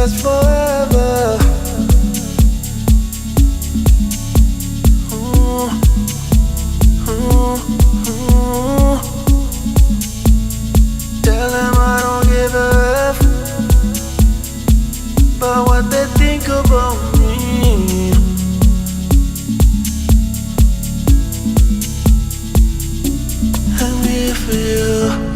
last forever. Ooh, ooh, ooh. Tell them I don't give a F about what they think about me. I'm here for you.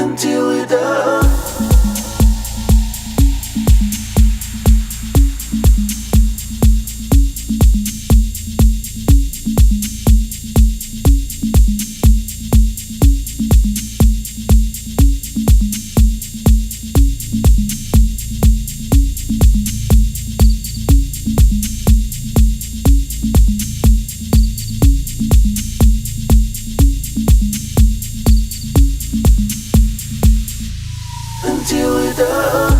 Until we're done. Until we're done.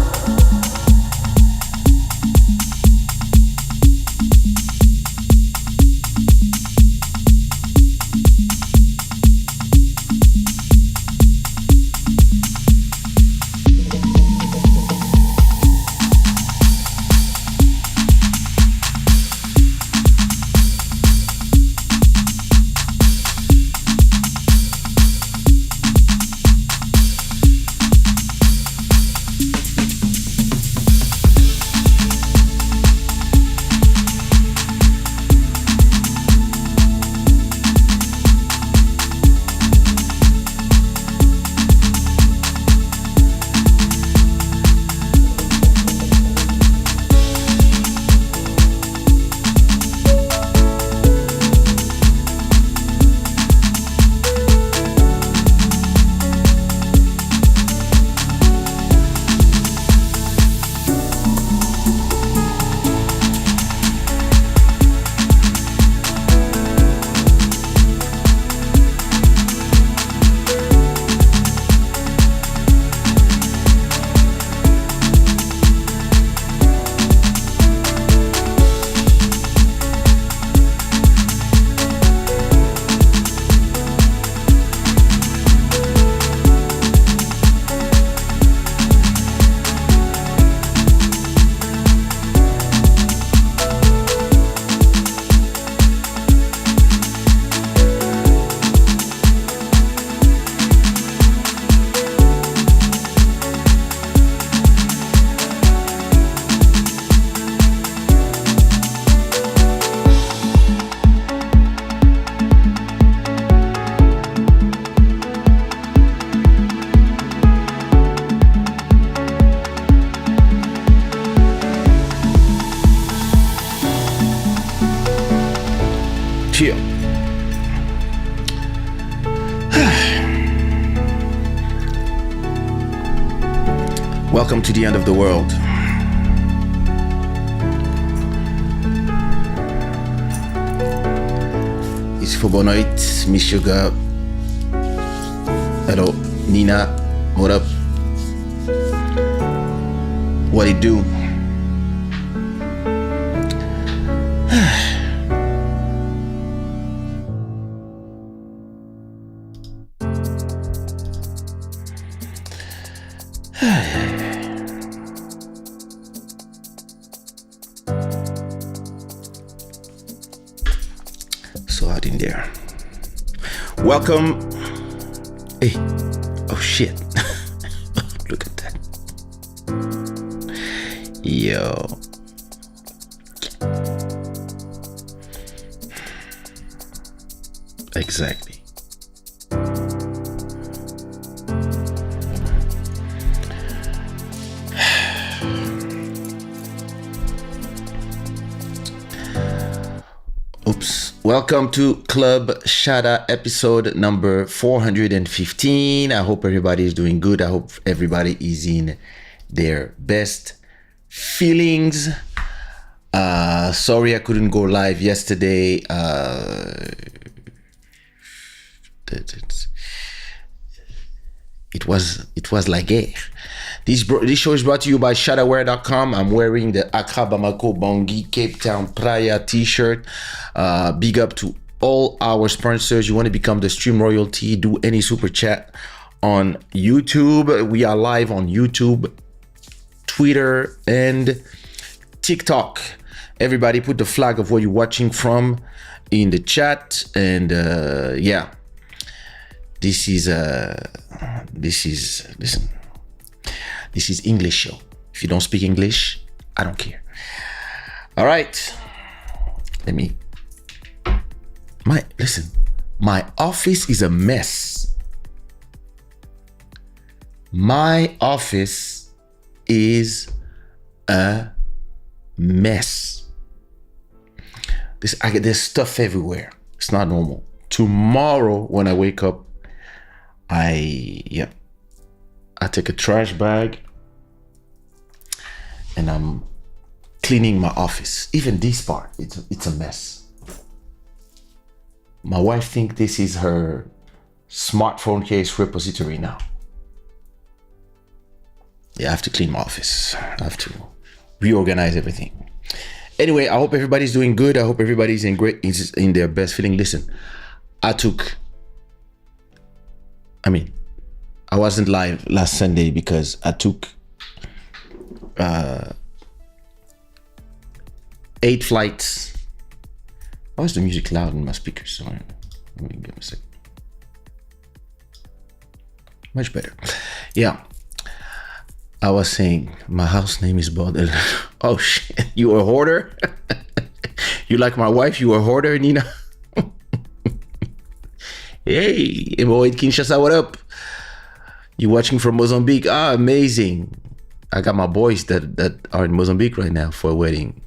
Chill. Welcome to the end of the world. It's for bonne nuit, Miss Sugar. Hello, Nina. What up? What it do? So hot in there. Welcome. Hey. Oh shit. Look at that. Yo. Exactly. Oops. Welcome to Club Shada episode number 415. I hope everybody is doing good. I hope everybody is in their best feelings. Sorry I couldn't go live yesterday. It was la guerre. This show is brought to you by ShadaWear.com. I'm wearing the Accra Bamako Bangui Cape Town Praia t-shirt. Big up to all our sponsors. You want to become the stream royalty, do any super chat on YouTube. We are live on YouTube, Twitter, and TikTok. Everybody put the flag of where you're watching from in the chat. And yeah, this is English show. If you don't speak English, I don't care. All right, listen, my office is a mess. My office is a mess. There's stuff everywhere. It's not normal. Tomorrow when I wake up, I take a trash bag and I'm cleaning my office. Even this part, it's a mess. My wife thinks this is her smartphone case repository now. Yeah, I have to clean my office. I have to reorganize everything. Anyway, I hope everybody's doing good. I hope everybody's in their best feeling. Listen, I wasn't live last Sunday because I took 8 flights. Why is the music loud in my speakers? So let me give a second. Much better. Yeah. I was saying my house name is Bordel. Oh shit, you a hoarder? You like my wife? You a hoarder, Nina? Hey, boy, Kinshasa, what up? You watching from Mozambique? Ah, amazing. I got my boys that are in Mozambique right now for a wedding.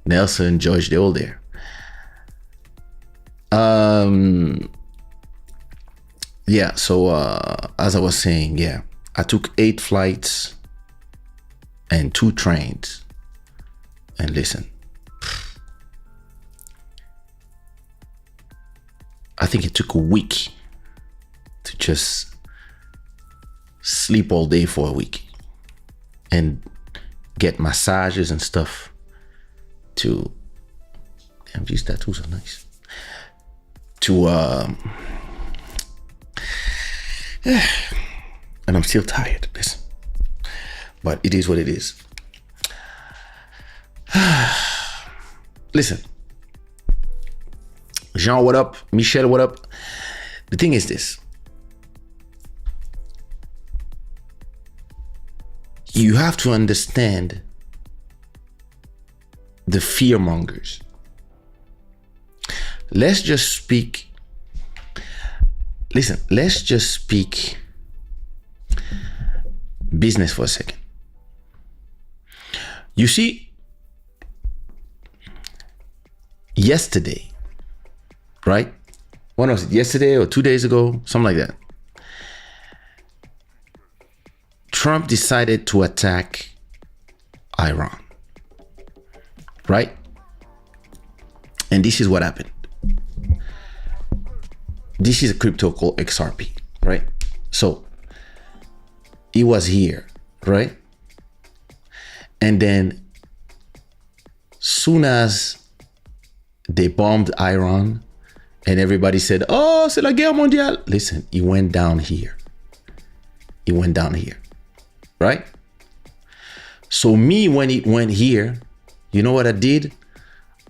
Nelson and George, they're all there. Yeah, so as I was saying, yeah, I took 8 flights and 2 trains. And listen, I think it took a week to just sleep all day for a week and get massages and stuff to, damn, these tattoos are nice, to and I'm still tired, listen, but it is what it is. Listen, Jean, what up? Michelle, what up? The thing is this. You have to understand the fear mongers. Let's just speak. Listen, let's just speak business for a second. You see, yesterday, right? When was it? Yesterday or 2 days ago? Something like that. Trump decided to attack Iran, right? And this is what happened. This is a crypto called XRP, right? So it was here, right? And then soon as they bombed Iran and everybody said, oh, c'est la guerre mondiale. Listen, it went down here. It went down here, right? So me, when it went here, you know what I did?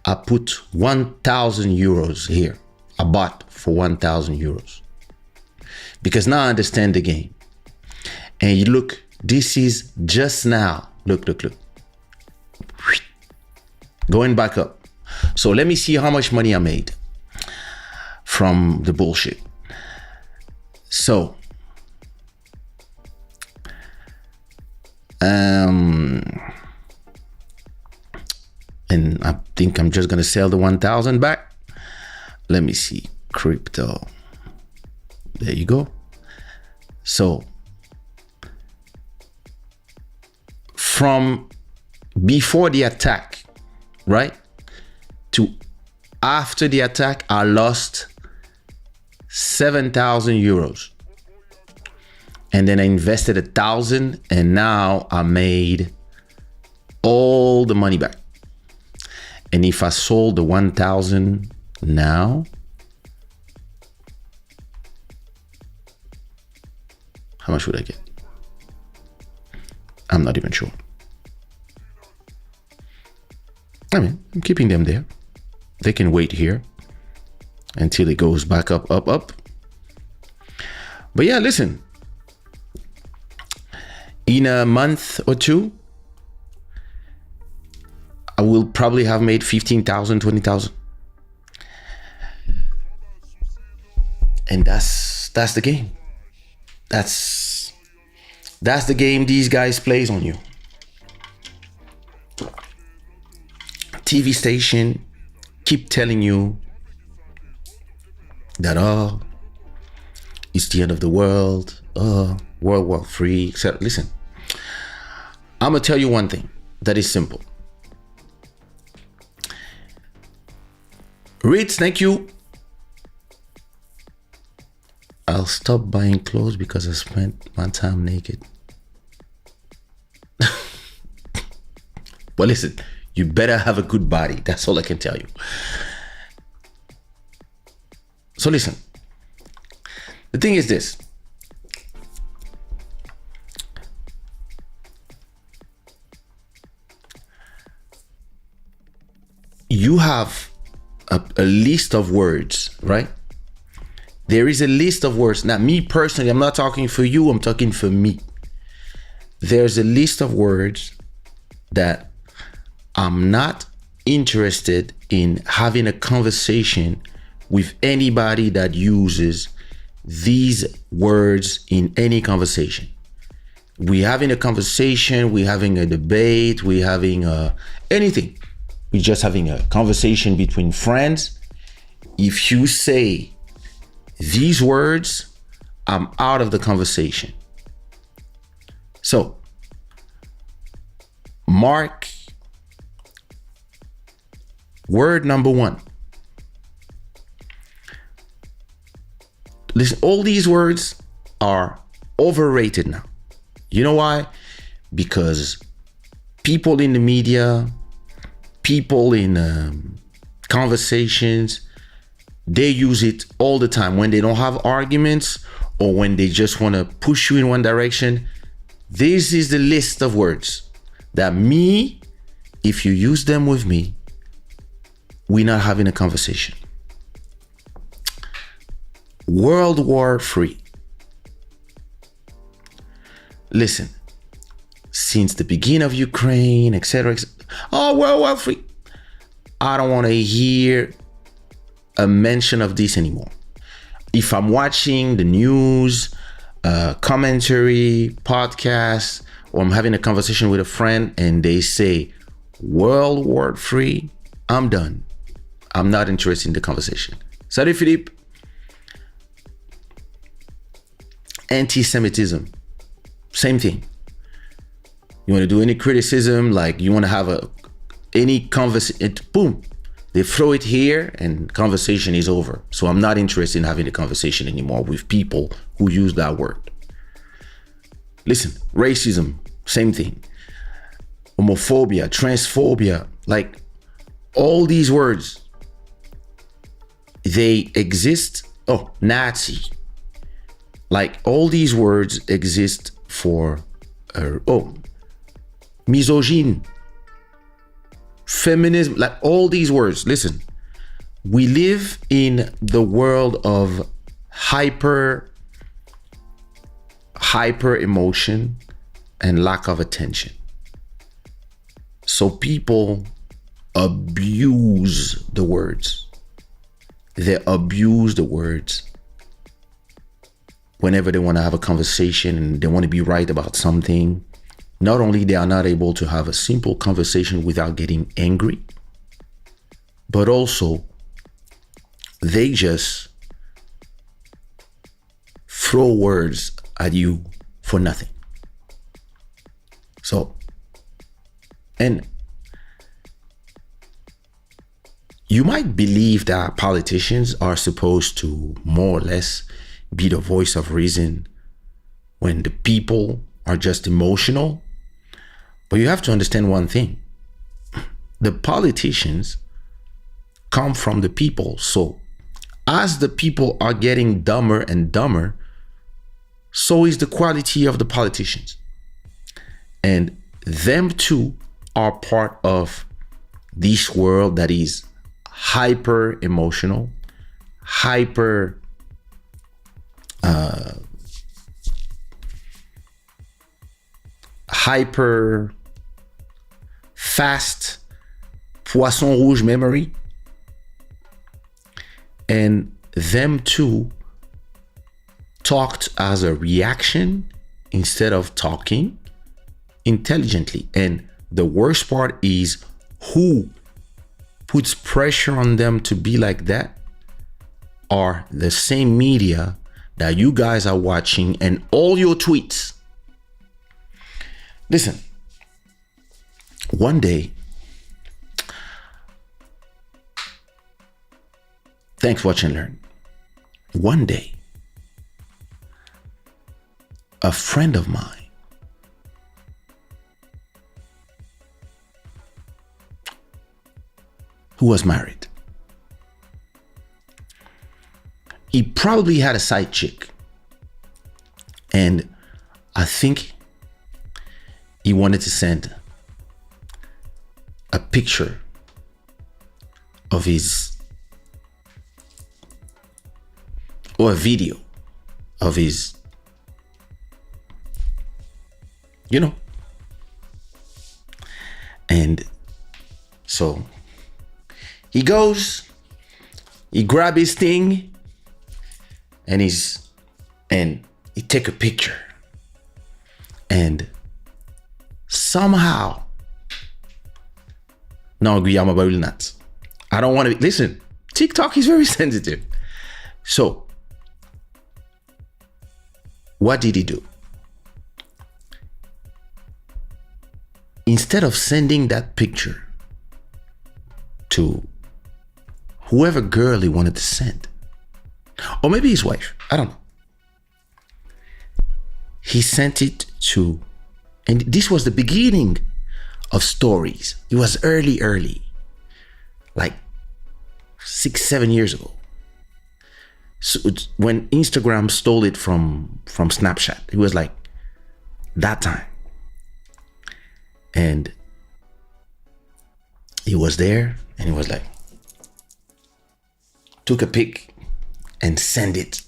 I put 1,000 euros here. I bought for 1,000 euros. Because now I understand the game. And you look, this is just now. Look. Going back up. So let me see how much money I made from the bullshit. So, and I think I'm just gonna sell the 1,000 back. Let me see, crypto. There you go. So from before the attack, right, to after the attack, I lost 7,000 euros. And then I invested 1,000, and now I made all the money back. And if I sold the 1,000 now, how much would I get? I'm not even sure. I mean, I'm keeping them there. They can wait here until it goes back up, up, up. But yeah, listen. In a month or two, I will probably have made 15,000, 20,000. And that's the game. That's the game these guys plays on you. TV station keep telling you that, oh, it's the end of the world, World War III, etc. Listen, I'm gonna tell you one thing that is simple. Ritz, thank you. I'll stop buying clothes because I spent my time naked. Well, listen, you better have a good body. That's all I can tell you. So listen, the thing is this. You have a list of words, right? There is a list of words. Now, me personally, I'm not talking for you, I'm talking for me. There's a list of words that I'm not interested in having a conversation with anybody that uses these words in any conversation. We're having a conversation, we're having a debate, we're having anything. We're just having a conversation between friends. If you say these words, I'm out of the conversation. So, mark word number 1. Listen, all these words are overrated now. You know why? Because people in the media, people in conversations, they use it all the time when they don't have arguments or when they just want to push you in one direction. This is the list of words that me, if you use them with me, we're not having a conversation. World War III. Listen, since the beginning of Ukraine, etc. Oh, World War III. I don't want to hear a mention of this anymore. If I'm watching the news, commentary, podcast, or I'm having a conversation with a friend and they say World War III, I'm done. I'm not interested in the conversation. Salut Philippe. Anti-Semitism, same thing. You want to do any criticism, like you want to have any conversation, boom, they throw it here and conversation is over. So I'm not interested in having a conversation anymore with people who use that word. Listen, racism, same thing. Homophobia, transphobia, like all these words, they exist. Oh, Nazi. Like all these words exist for, misogyny, feminism, like all these words. Listen, we live in the world of hyper emotion and lack of attention. So people abuse the words. They abuse the words whenever they want to have a conversation and they want to be right about something. Not only they are not able to have a simple conversation without getting angry, but also they just throw words at you for nothing. So And you might believe that politicians are supposed to more or less be the voice of reason when the people are just emotional. But you have to understand one thing. The politicians come from the people. So as the people are getting dumber and dumber, so is the quality of the politicians. And them too are part of this world that is hyper emotional, hyper hyper fast poisson rouge memory. And them too talked as a reaction instead of talking intelligently. And the worst part is who puts pressure on them to be like that are the same media that you guys are watching and all your tweets. Listen, one day, thanks for watching and learn. One day, a friend of mine who was married, he probably had a side chick, and I think he wanted to send a picture of his, or a video of his, you know. And so he goes, he grab his thing, and he take a picture. And somehow, no, Guillermo will not. I don't want to listen. TikTok is very sensitive. So, what did he do? Instead of sending that picture to whoever girl he wanted to send, or maybe his wife, I don't know, he sent it to, and this was the beginning of stories. It was early, like 6-7 years ago. So when Instagram stole it from Snapchat, it was like that time. And he was there, and he was like, took a pic and sent it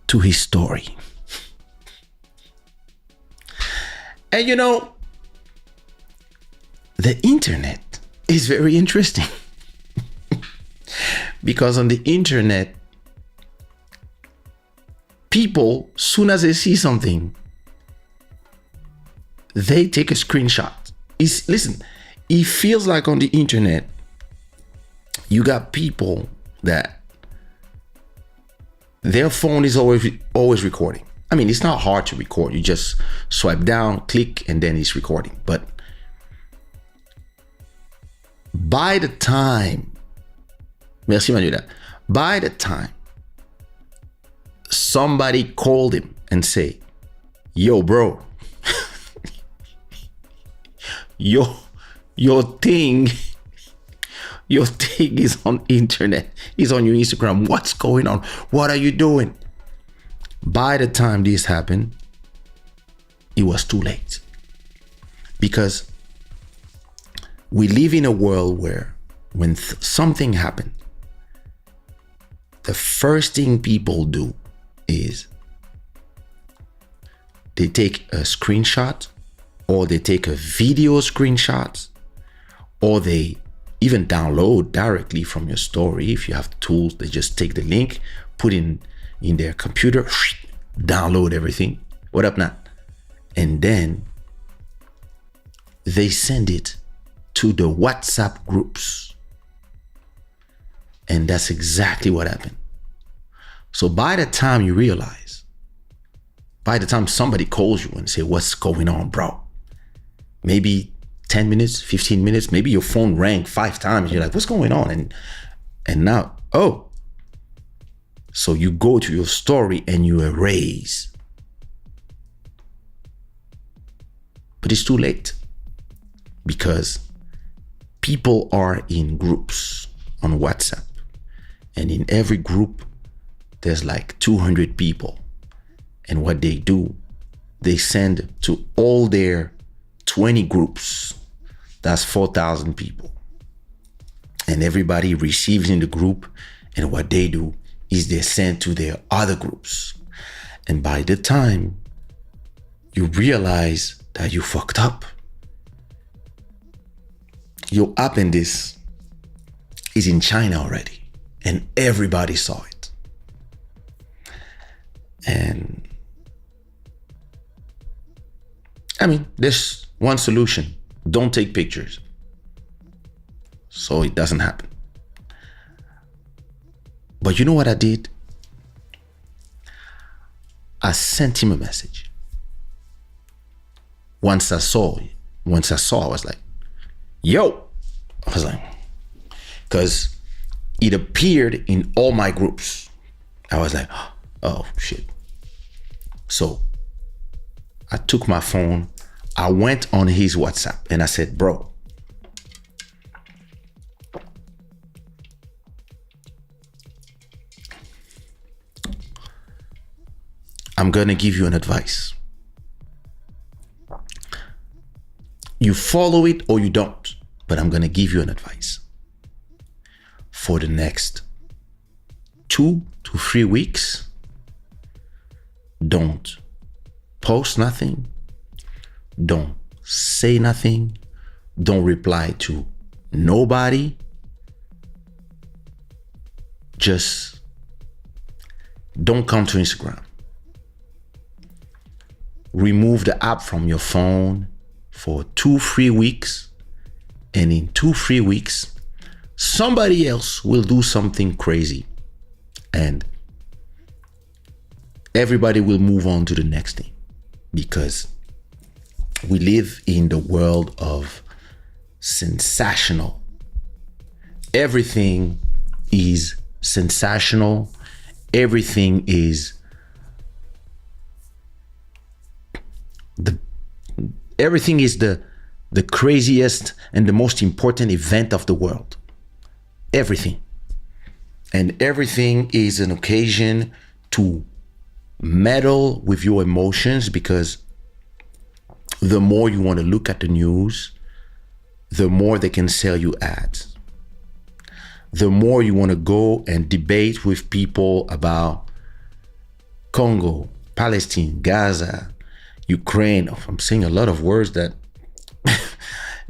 to his story. And you know, the internet is very interesting because on the internet, people, soon as they see something, they take a screenshot. Listen, it feels like on the internet, you got people that their phone is always recording. I mean, it's not hard to record. You just swipe down, click, and then it's recording. But by the time, merci Manuela, by the time somebody called him and say, yo, bro, your thing is on internet, is on your Instagram. What's going on? What are you doing? By the time this happened, it was too late. Because we live in a world where when something happened, the first thing people do is they take a screenshot, or they take a video screenshot, or they even download directly from your story. If you have the tools, they just take the link, put in their computer, download everything. What up now? And then they send it to the WhatsApp groups. And that's exactly what happened. So by the time you realize, by the time somebody calls you and say, what's going on, bro? Maybe 10 minutes, 15 minutes, maybe your phone rang 5 times. You're like, what's going on? And now, oh, so you go to your story and you erase. But it's too late, because people are in groups on WhatsApp, and in every group there's like 200 people, and what they do, they send to all their 20 groups. That's 4,000 people, and everybody receives in the group, and what they do is they send to their other groups. And by the time you realize that you fucked up, your appendix is in China already, and everybody saw it. And I mean, there's one solution: don't take pictures, so it doesn't happen. But you know what I did? I sent him a message. Once I saw, I was like, yo, I was like, because it appeared in all my groups. I was like, oh shit. So I took my phone, I went on his WhatsApp, and I said, bro, I'm gonna give you an advice. You follow it or you don't, but I'm gonna give you an advice. For the next 2 to 3 weeks, don't post nothing, don't say nothing, don't reply to nobody. Just don't come to Instagram. Remove the app from your phone for 2-3 weeks, and in 2-3 weeks somebody else will do something crazy, and everybody will move on to the next thing, because we live in the world of sensational. Everything is sensational. Everything is the craziest and the most important event of the world. Everything. And everything is an occasion to meddle with your emotions, because the more you want to look at the news, the more they can sell you ads. The more you want to go and debate with people about Congo, Palestine, Gaza, Ukraine. Oh, I'm saying a lot of words that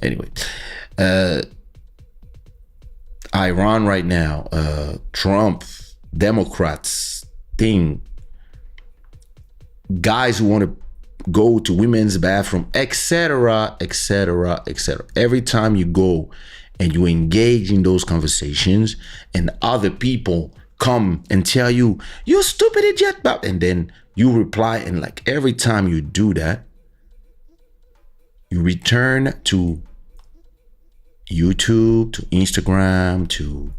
anyway, Iran right now, Trump, Democrats thing, guys who want to go to women's bathroom, etc., etc., etc. Every time you go and you engage in those conversations, and other people come and tell you, you stupid idiot, and then you reply, and like every time you do that, you return to YouTube, to Instagram, to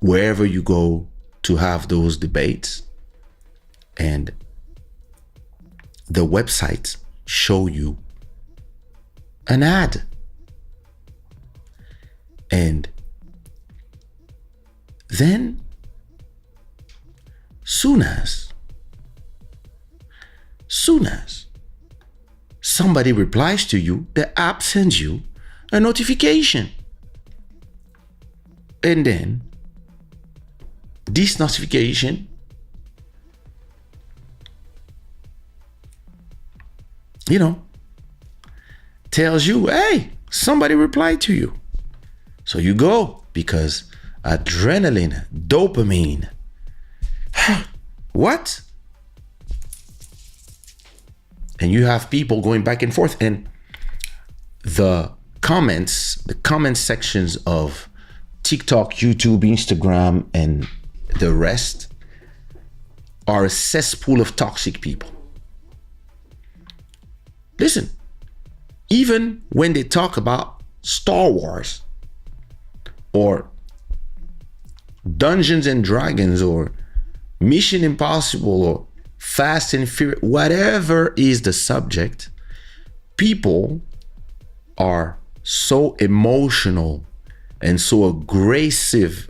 wherever you go to have those debates, and the websites show you an ad. And then soon as somebody replies to you, the app sends you a notification. And then this notification tells you, hey, somebody replied to you. So you go, because adrenaline, dopamine. What? And you have people going back and forth, and the comment sections of TikTok, YouTube, Instagram, and the rest are a cesspool of toxic people. Listen, Even when they talk about Star Wars or Dungeons and Dragons or Mission Impossible or Fast and Furious, whatever is the subject, people are so emotional and so aggressive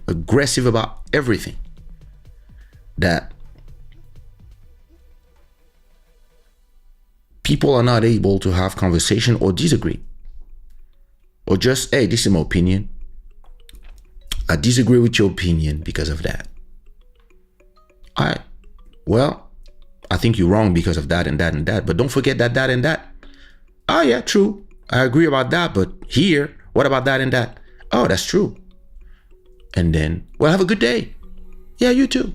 about everything that people are not able to have conversation or disagree. Or just, hey, this is my opinion. I disagree with your opinion because of that. I think you're wrong because of that and that and that. But don't forget that and that. Oh yeah, true. I agree about that. But here, what about that and that? Oh, that's true. And then, well, have a good day. Yeah, you too.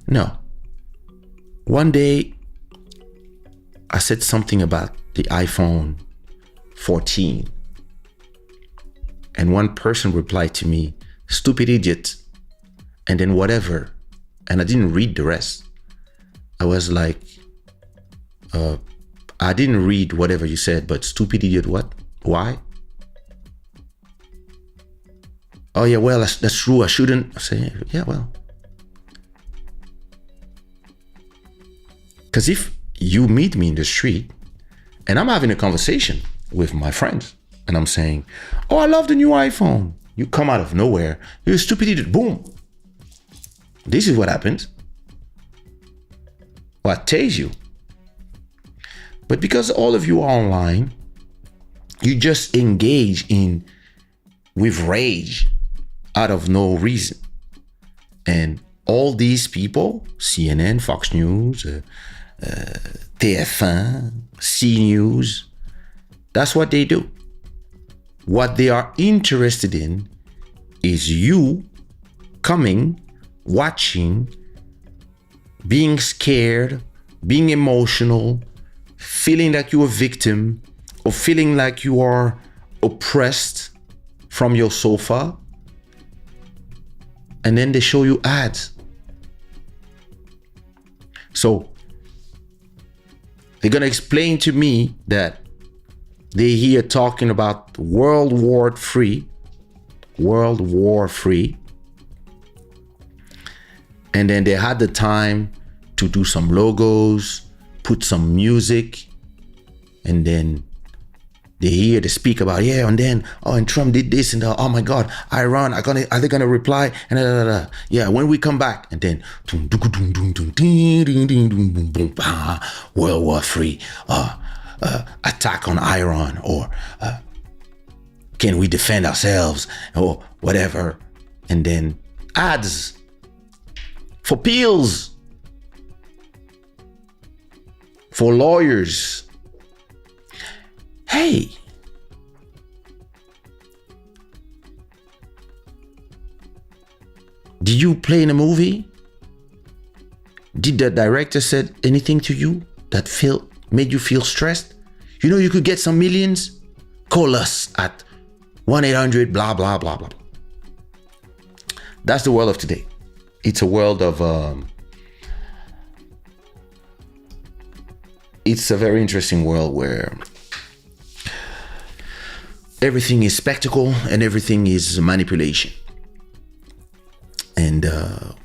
No. One day, I said something about the iPhone 14. And one person replied to me, stupid idiot. And then whatever. And I didn't read the rest. I was like, I didn't read whatever you said, but stupid idiot what? Why? Oh yeah, well, that's true. I shouldn't. I say, yeah, well. Because if you meet me in the street and I'm having a conversation with my friends and I'm saying, oh, I love the new iPhone. You come out of nowhere. You're a stupid idiot. Boom. This is what happens. Well, I tase you. But because all of you are online, you just engage with rage out of no reason. And all these people, CNN, Fox News, TF1, C News, that's what they do. What they are interested in is you coming, watching, being scared, being emotional, feeling like you're a victim, or feeling like you are oppressed from your sofa. And then they show you ads. So they're going to explain to me that they hear talking about World War III. And then they had the time to do some logos, put some music, and then they speak about, yeah, and then, oh, and Trump did this, and oh my God, Iran, are they gonna reply? And yeah, when we come back, and then World War III, attack on Iran, or can we defend ourselves, or whatever, and then ads for pills, for lawyers. Hey, did you play in a movie? Did the director said anything to you that made you feel stressed? You know you could get some millions? Call us at 1-800 blah blah blah blah. That's the world of today. It's a world of it's a very interesting world where everything is spectacle and everything is manipulation. And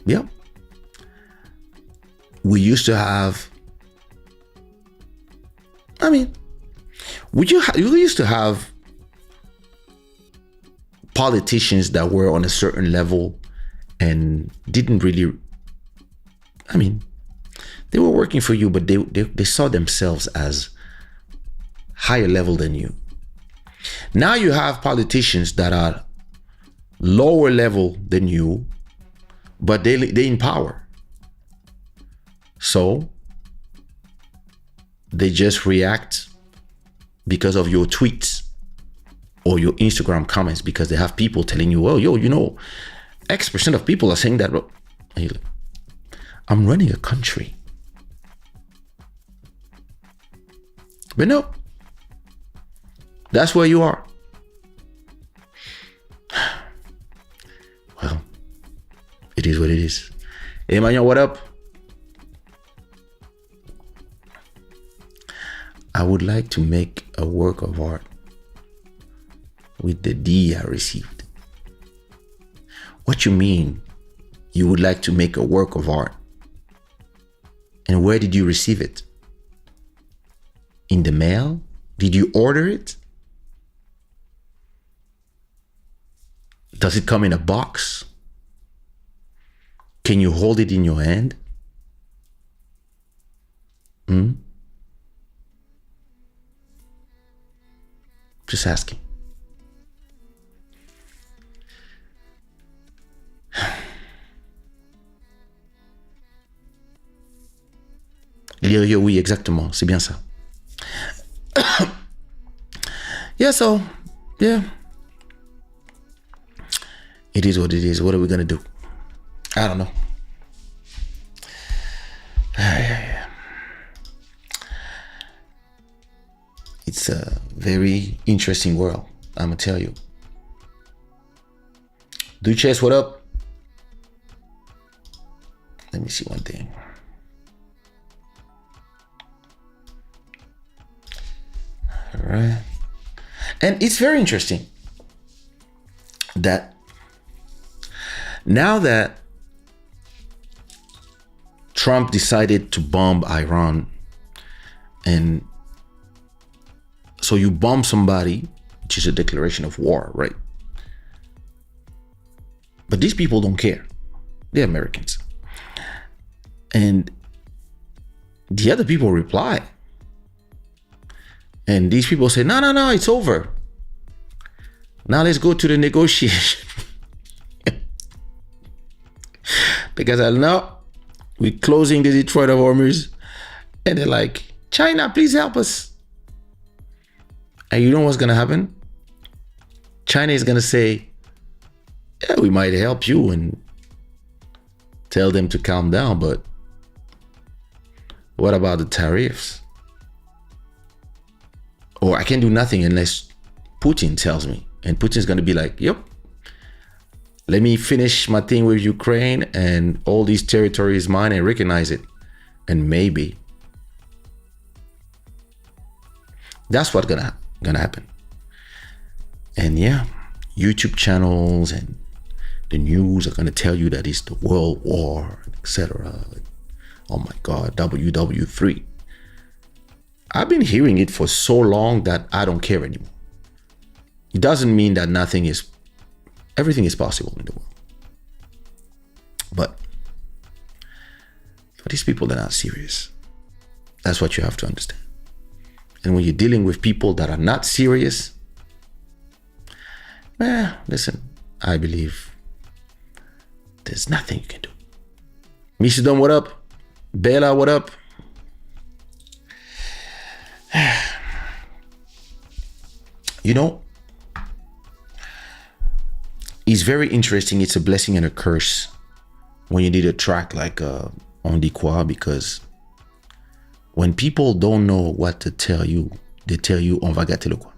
yeah, we used to have, we used to have politicians that were on a certain level and didn't really, they were working for you, but they saw themselves as higher level than you. Now you have politicians that are lower level than you, but they in power. So they just react because of your tweets or your Instagram comments, because they have people telling you, oh, yo, X% of people are saying that. I'm running a country. But no, that's where you are. Well, it is what it is. Hey, man, what up? I would like to make a work of art with the D I received. What you mean you would like to make a work of art? And where did you receive it? In the mail? Did you order it? Does it come in a box? Can you hold it in your hand? Just asking. Lire, oui, exactement. C'est bien ça. Yeah, so, yeah. It is what it is. What are we going to do? I don't know. It's a very interesting world, I'm going to tell you. Duchess, what up? Let me see one thing. All right. And it's very interesting that now that Trump decided to bomb Iran, and so you bomb somebody, which is a declaration of war, right? But these people don't care. They're Americans. And the other people reply. And these people say, no, it's over. Now let's go to the negotiation. Because I know we're closing the Detroit of Hormuz. And they're like, China, please help us. And you know what's going to happen? China is going to say, yeah, we might help you, and tell them to calm down. But what about the tariffs? Or I can't do nothing unless Putin tells me. And Putin's going to be like, yep, let me finish my thing with Ukraine, and all these territory is mine, and recognize it. And maybe that's what's gonna happen. And yeah, YouTube channels and the news are gonna tell you that it's the world war, etc. Oh my God, WW3. I've been hearing it for so long that I don't care anymore. It doesn't mean that everything is possible in the world. But these people are not serious. That's what you have to understand. And when you're dealing with people that are not serious, listen, I believe there's nothing you can do. Misha Dom, what up? Bella, what up? You know, it's very interesting. It's a blessing and a curse when you did a track like On Dit Quoi, because when people don't know what to tell you, they tell you on va gâter le quoi.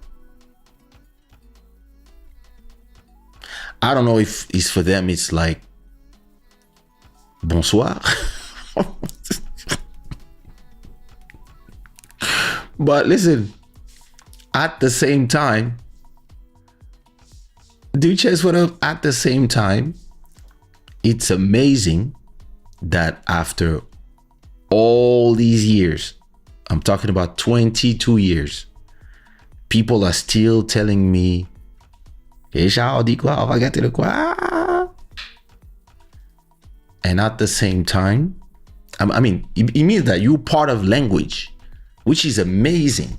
I don't know if it's for them, it's like bonsoir. But listen, at the same time, Duchess, what up? At the same time, it's amazing that after all these years, I'm talking about 22 years, people are still telling me, Kaysha, dit quoi? On va gâter le quoi? And at the same time, I mean, it means that you're part of language, which is amazing.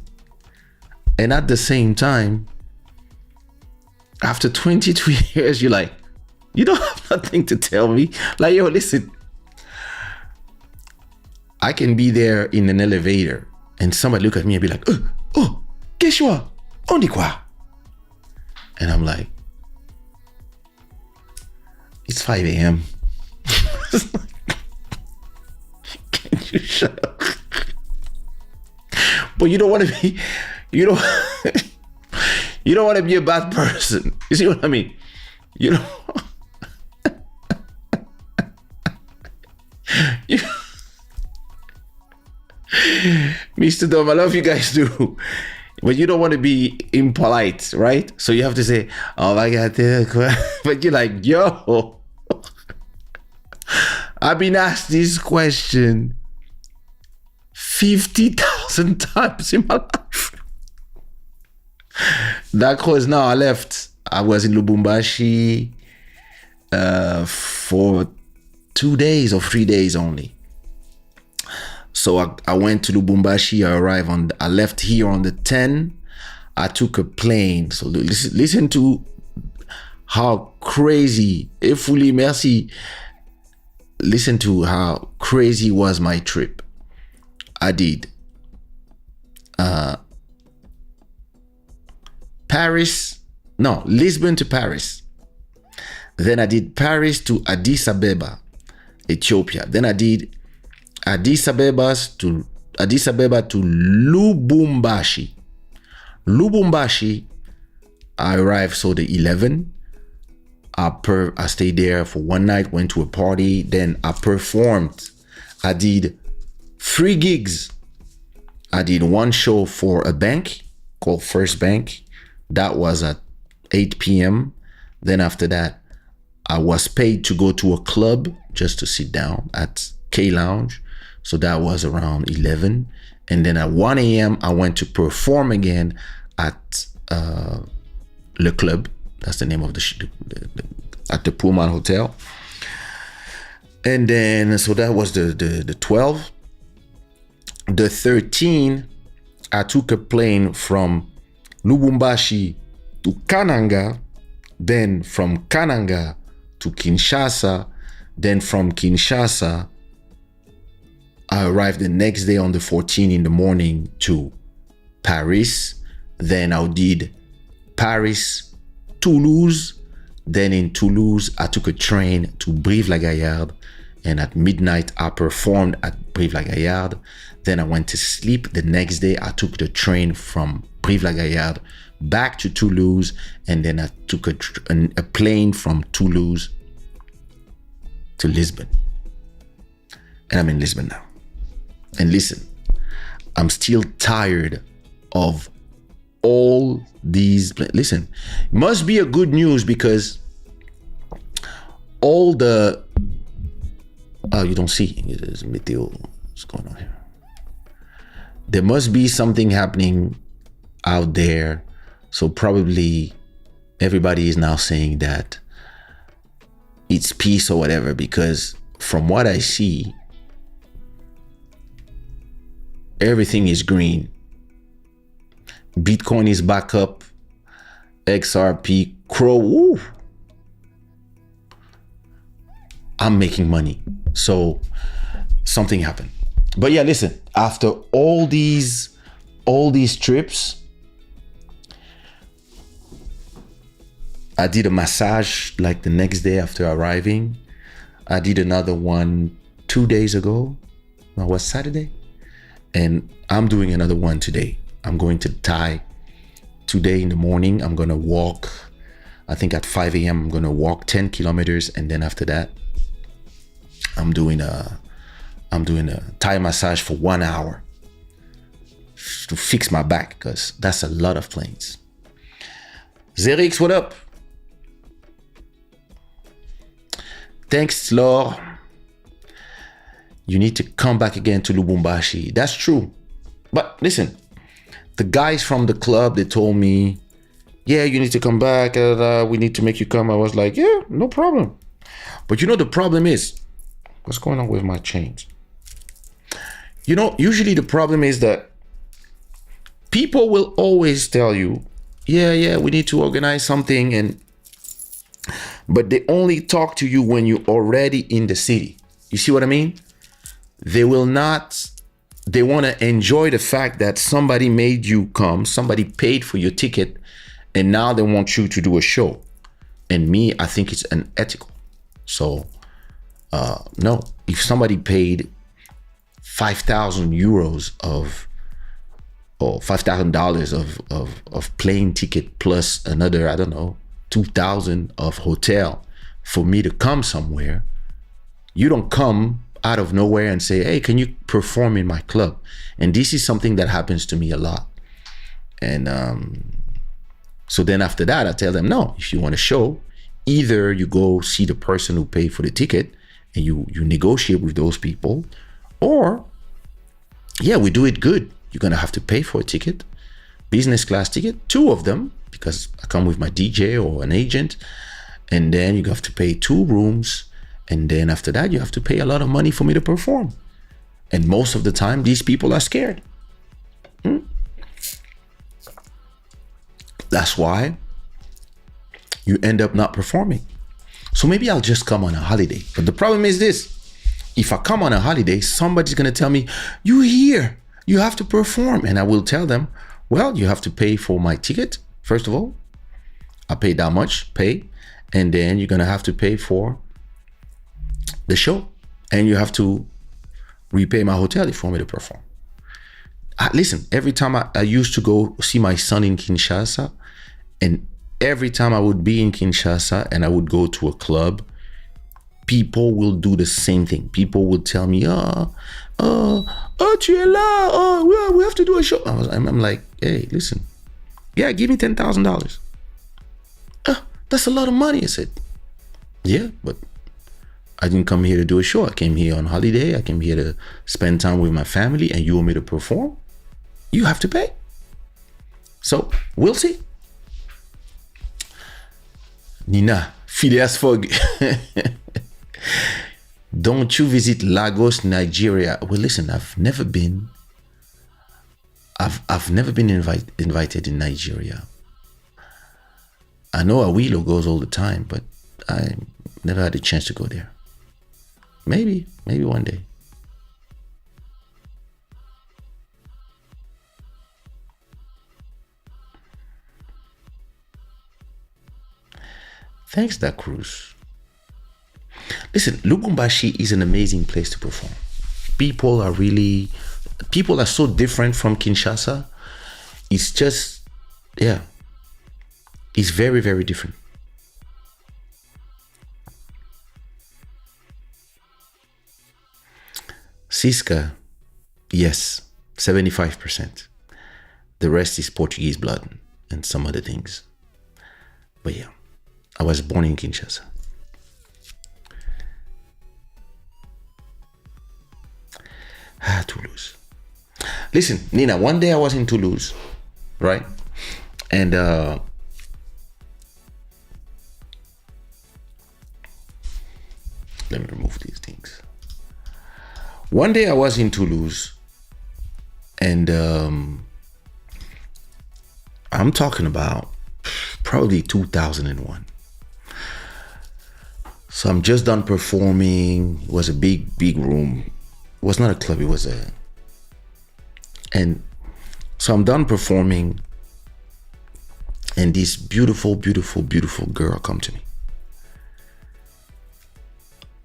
And at the same time, after 22 years, you're like, you don't have nothing to tell me. Like, yo, listen, I can be there in an elevator and somebody look at me and be like, oh, Kaysha, on dit quoi? And I'm like, it's 5 a.m. Can you shut up? But you don't want to be, you don't want to be a bad person. You see what I mean? You know, Mr. Dom, I love you guys too. But you don't want to be impolite, right? So you have to say, oh my God. But you're like, yo, I've been asked this question 50,000 times in my life. That was now I left. I was in Lubumbashi for 2 days or 3 days only. So I went to Lubumbashi. I left here on the 10th. I took a plane. So listen to how crazy. Efuli, merci. Listen to how crazy was my trip. I did Lisbon to Paris. Then I did Paris to Addis Ababa, Ethiopia. Then I did Addis Ababa to Lubumbashi. Lubumbashi, I arrived so the 11th. I stayed there for one night, went to a party. Then I performed. I did 3 gigs. I did one show for a bank called First Bank. That was at 8 p.m. Then after that, I was paid to go to a club just to sit down at K Lounge. So that was around 11. And then at 1 a.m., I went to perform again at Le Club. That's the name of at the Pullman Hotel. And then, so that was the 12. The 13, I took a plane from Lubumbashi to Kananga, then from Kananga to Kinshasa, then from Kinshasa, I arrived the next day on the 14th in the morning to Paris. Then I did Paris, Toulouse. Then in Toulouse, I took a train to Brive-la-Gaillarde. And at midnight, I performed at Brive-la-Gaillarde. Then I went to sleep. The next day, I took the train from Brive-la-Gaillarde back to Toulouse. And then I took a plane from Toulouse to Lisbon. And I'm in Lisbon now. And listen, I'm still tired of all these. Listen, it must be a good news because all the you don't see there's meteo. What's going on here? There must be something happening out there. So probably everybody is now saying that it's peace or whatever, because from what I see, everything is green. Bitcoin is back up. XRP, Crow. Woo. I'm making money. So something happened. But yeah, listen, after all these trips, I did a massage like the next day after arriving. I did another one 2 days ago. No, it was Saturday. And I'm doing another one today. I'm going to Thai today in the morning. I'm going to walk. I think at 5 a.m. I'm going to walk 10 kilometers. And then after that, I'm doing a Thai massage for 1 hour to fix my back, because that's a lot of planes. Zerix, what up? Thanks, Laure. You need to come back again to Lubumbashi. That's true. But listen, the guys from the club, they told me, yeah, you need to come back. We need to make you come. I was like, yeah, no problem. But you know, the problem is, what's going on with my chains? You know, usually the problem is that people will always tell you, yeah, we need to organize something. But they only talk to you when you're already in the city. You see what I mean? They want to enjoy the fact that somebody made you come, somebody paid for your ticket, and now they want you to do a show. And me, I think it's unethical. So, no, if somebody paid 5,000 euros or $5,000 of plane ticket plus another, I don't know, 2,000 of hotel for me to come somewhere, you don't come out of nowhere and say, hey, can you perform in my club? And this is something that happens to me a lot. And so then after that, I tell them, no, if you want a show, either you go see the person who paid for the ticket and you negotiate with those people, or yeah, we do it good. You're gonna have to pay for a ticket, business class ticket, 2 of them, because I come with my DJ or an agent, and then you have to pay 2 rooms, and then after that you have to pay a lot of money for me to perform. And most of the time these people are scared. That's why you end up not performing. So maybe I'll just come on a holiday. But the problem is this: if I come on a holiday, somebody's gonna tell me, you here, you have to perform. And I will tell them, well, you have to pay for my ticket. First of all, I pay that much, pay. And then you're gonna have to pay for the show. And you have to repay my hotel if you want me to perform. Listen, every time I used to go see my son in Kinshasa, and every time I would be in Kinshasa and I would go to a club, people will do the same thing. People will tell me, tu es là, we have to do a show. I'm like, hey, listen, yeah, give me $10,000. That's a lot of money. I said, yeah, but I didn't come here to do a show. I came here on holiday. I came here to spend time with my family, and you want me to perform? You have to pay. So we'll see. Nina, Phileas Fogg. Don't you visit Lagos, Nigeria? Well, listen, I've never been invited in Nigeria. I know Awilo goes all the time, but I never had a chance to go there. Maybe one day. Thanks, Da Cruz. Listen, Lubumbashi is an amazing place to perform. People are so different from Kinshasa. It's just, yeah, it's very, very different. Siska, yes, 75%. The rest is Portuguese blood and some other things. But yeah, I was born in Kinshasa. Toulouse. Listen, Nina, one day I was in Toulouse, right? And let me remove these things. One day I was in Toulouse, and I'm talking about probably 2001. So I'm just done performing. It was a big room. It was not a club, it was and so I'm done performing, and this beautiful girl come to me.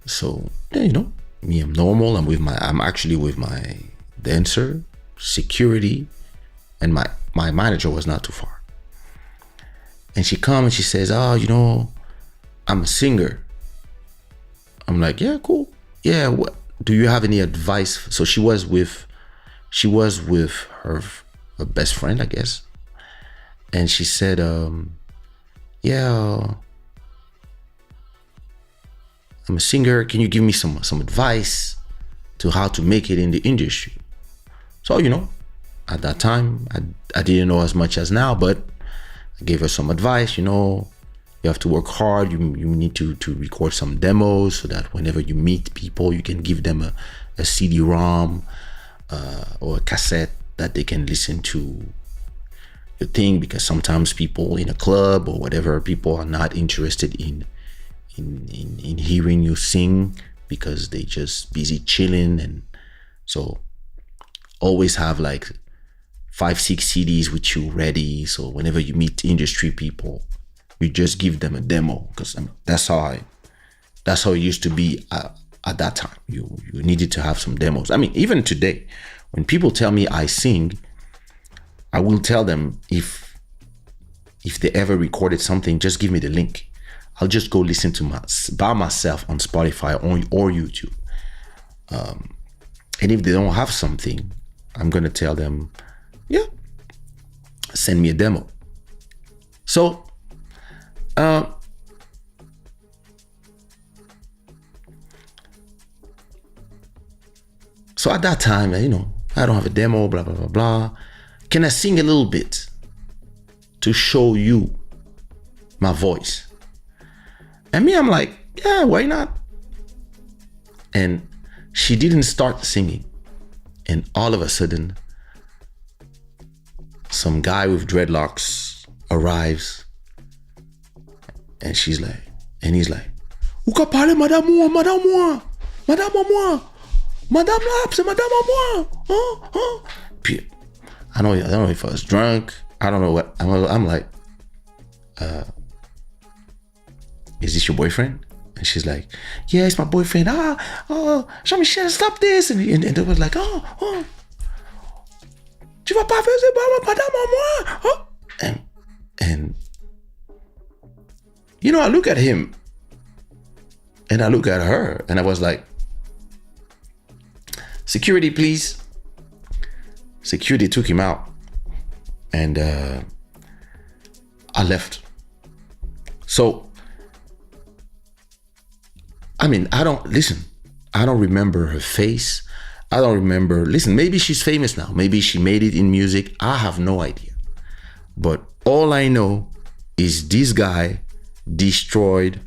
So, yeah, me, I'm normal. I'm actually with my dancer, security, and my manager was not too far. And she comes and she says, I'm a singer. I'm like, yeah, cool. Yeah, what do you have any advice? So she was with her best friend, I guess. And she said, yeah, I'm a singer. Can you give me some advice to how to make it in the industry? So, at that time, I didn't know as much as now, but I gave her some advice. You have to work hard. You need to record some demos so that whenever you meet people, you can give them a CD-ROM or a cassette that they can listen to your thing, because sometimes people in a club or whatever, people are not interested in hearing you sing because they just busy chilling. And so always have like 5-6 CDs with you ready, so whenever you meet industry people, you just give them a demo, because that's how it used to be at that time. You needed to have some demos. Even today, when people tell me I sing, I will tell them if they ever recorded something, just give me the link. I'll just go listen to by myself on Spotify or YouTube. And if they don't have something, I'm going to tell them, yeah, send me a demo. So, so at that time, I don't have a demo, blah, blah, blah, blah. Can I sing a little bit to show you my voice? And me, I'm like, yeah, why not? And she didn't start singing. And all of a sudden, some guy with dreadlocks arrives. And he's like, ou ka parle madame moi, madame là, c'est madame à moi. Puis, I don't know if I was drunk. I don't know what. I'm like, is this your boyfriend? And she's like, yeah, it's my boyfriend. Jean-Michel, stop this. And it was like, tu vas pas faire ça, madame à moi. And I look at him and I look at her and I was like, security, please. Security took him out and I left. So, I don't remember her face. I don't remember, maybe she's famous now. Maybe she made it in music. I have no idea. But all I know is this guy destroyed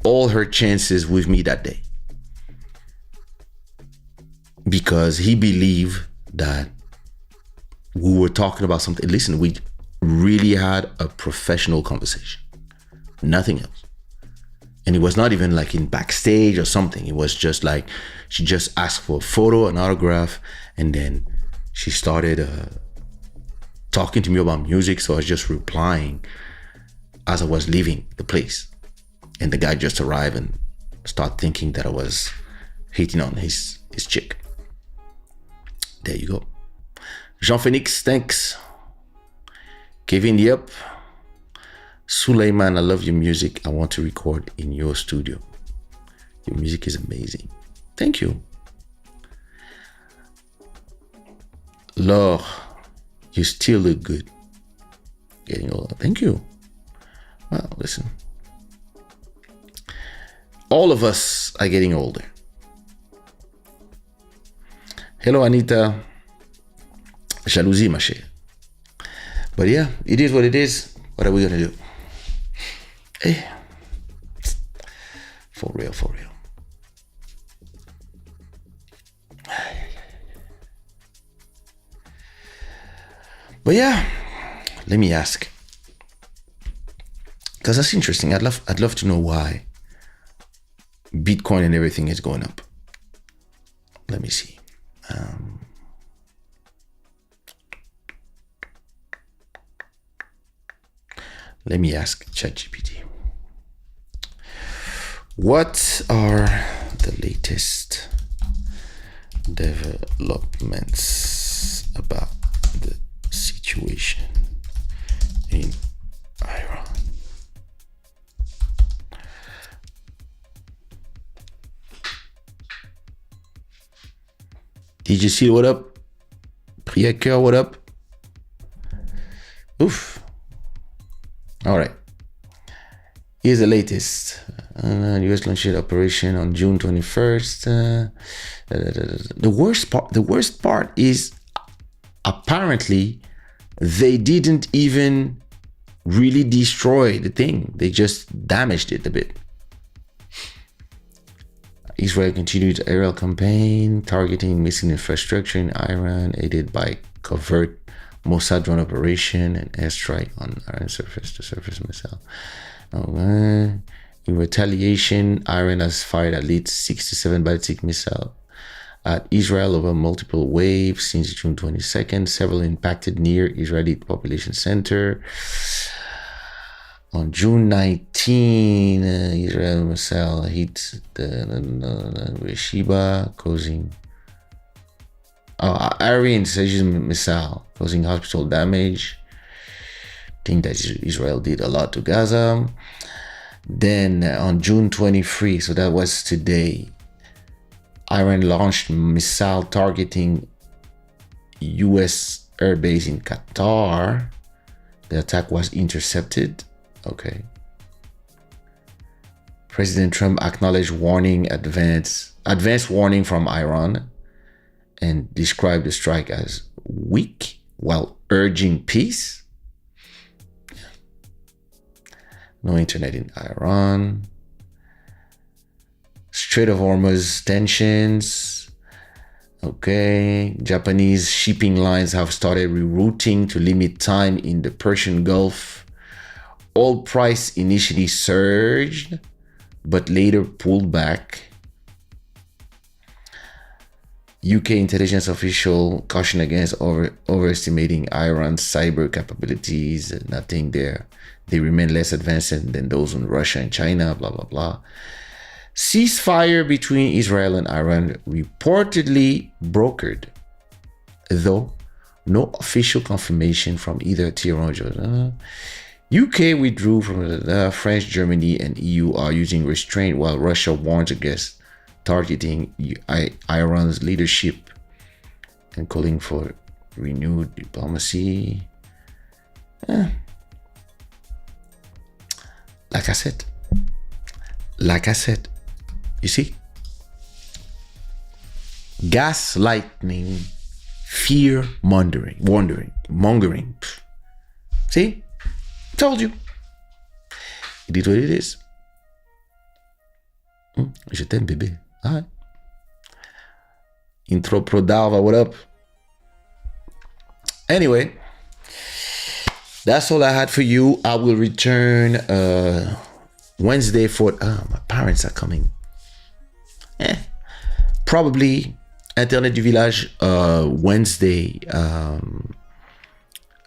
all her chances with me that day. Because he believed that we were talking about something. Listen, we really had a professional conversation. Nothing else. And it was not even like in backstage or something. It was just like, she just asked for a photo, an autograph, and then she started talking to me about music. So I was just replying as I was leaving the place. And the guy just arrived and started thinking that I was hitting on his chick. There you go. Jean Phoenix, thanks. Kevin, yep. Suleiman, I love your music. I want to record in your studio. Your music is amazing. Thank you. Laure, you still look good. Getting older. Thank you. Well, listen. All of us are getting older. Hello, Anita. Jalousie, ma chère. But yeah, it is what it is. What are we gonna do? Hey. For real. But yeah, let me ask. Because that's interesting. I'd love to know why Bitcoin and everything is going up. Let me see. Let me ask ChatGPT. What are the latest developments about the situation in Iran? Did you see what up? Priya Coeur, what up? Oof. All right. Here's the latest. U.S. launched operation on June 21st. The worst part is apparently they didn't even really destroy the thing. They just damaged it a bit. Israel continued aerial campaign targeting missing infrastructure in Iran, aided by covert Mossad drone operation and airstrike on Iran surface-to-surface missile. In retaliation, Iran has fired at least 67 ballistic missiles at Israel over multiple waves since June 22nd. Several impacted near Israeli population center. On June 19, Israel missile hit the Sheba, causing Iranian precision missile causing hospital damage. I think that Israel did a lot to Gaza. Then on June 23, so that was today, Iran launched missile targeting U.S. airbase in Qatar. The attack was intercepted. Okay. President Trump acknowledged advance warning from Iran and described the strike as weak while urging peace. No internet in Iran. Strait of Hormuz tensions. Okay. Japanese shipping lines have started rerouting to limit time in the Persian Gulf. Oil price initially surged, but later pulled back. UK intelligence official cautioned against overestimating Iran's cyber capabilities. Nothing there. They remain less advanced than those in Russia and China, blah, blah, blah. Ceasefire between Israel and Iran reportedly brokered, though no official confirmation from either Tehran or Jordan. UK withdrew from France, Germany, and EU are using restraint while Russia warns against targeting Iran's leadership and calling for renewed diplomacy. Like I said, you see, gaslighting, fear mongering. See, told you. It is what it is. Je t'aime, bébé. All right. Intro Pro Dalva, what up? Anyway, that's all I had for you. I will return Wednesday for my parents are coming. Probably Internet du Village Wednesday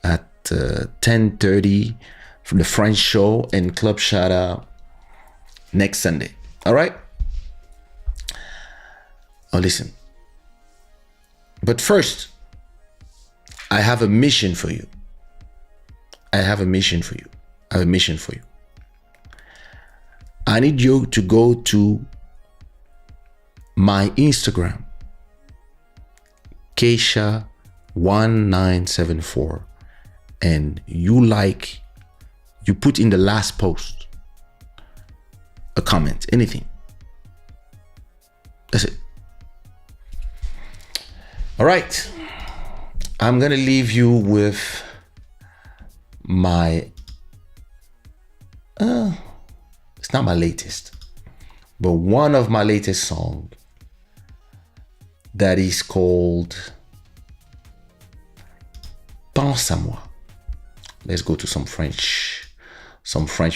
at 10:30 from the French show and Club Shada next Sunday. All right? Oh, listen. But first, I have a mission for you. I need you to go to my Instagram, Kaysha 1974, and you put in the last post a comment, anything. That's it. All right. I'm gonna leave you with my it's not my latest, but one of my latest songs that is called Pense à moi. Let's go to some French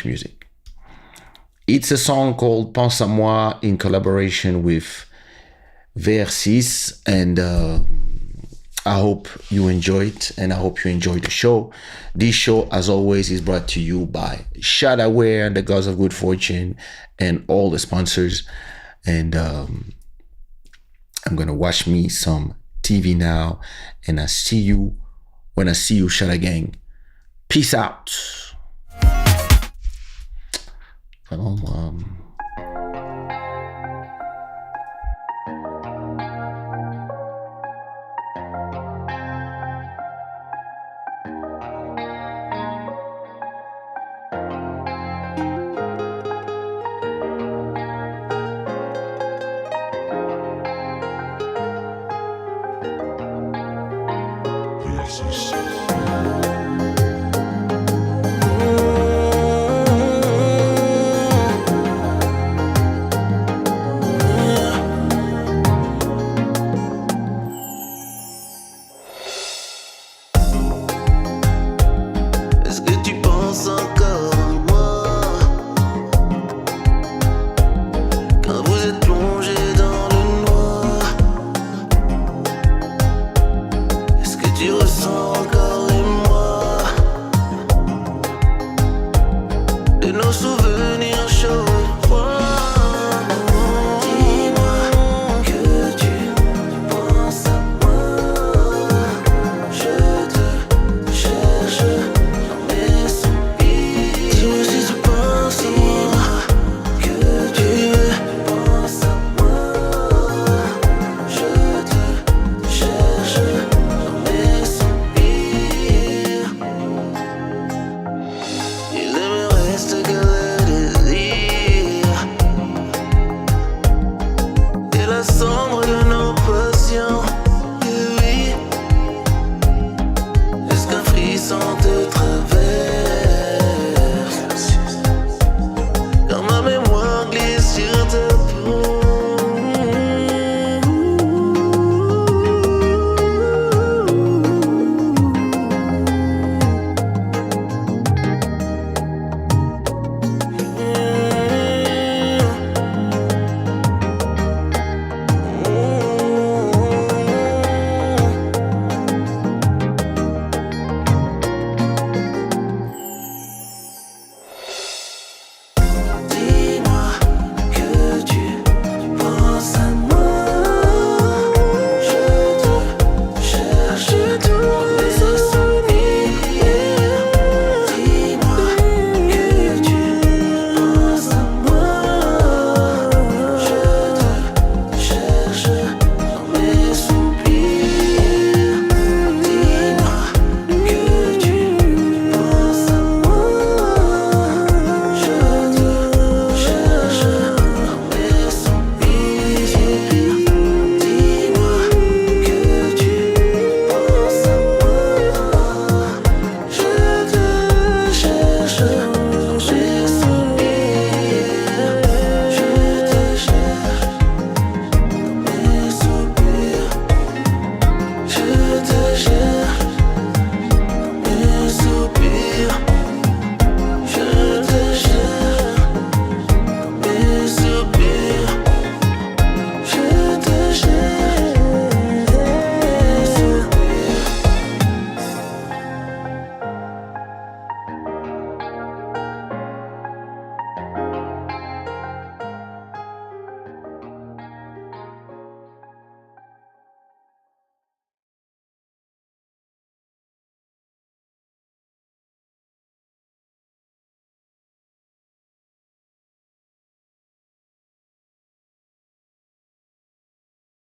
music. It's a song called Pense à moi in collaboration with VR6, and I hope you enjoy it, and I hope you enjoy the show. This show, as always, is brought to you by Shada and the Gods of Good Fortune and all the sponsors. And I'm gonna watch me some TV now, and I see you when I see you, Shada Gang. Peace out. Nos souvenirs.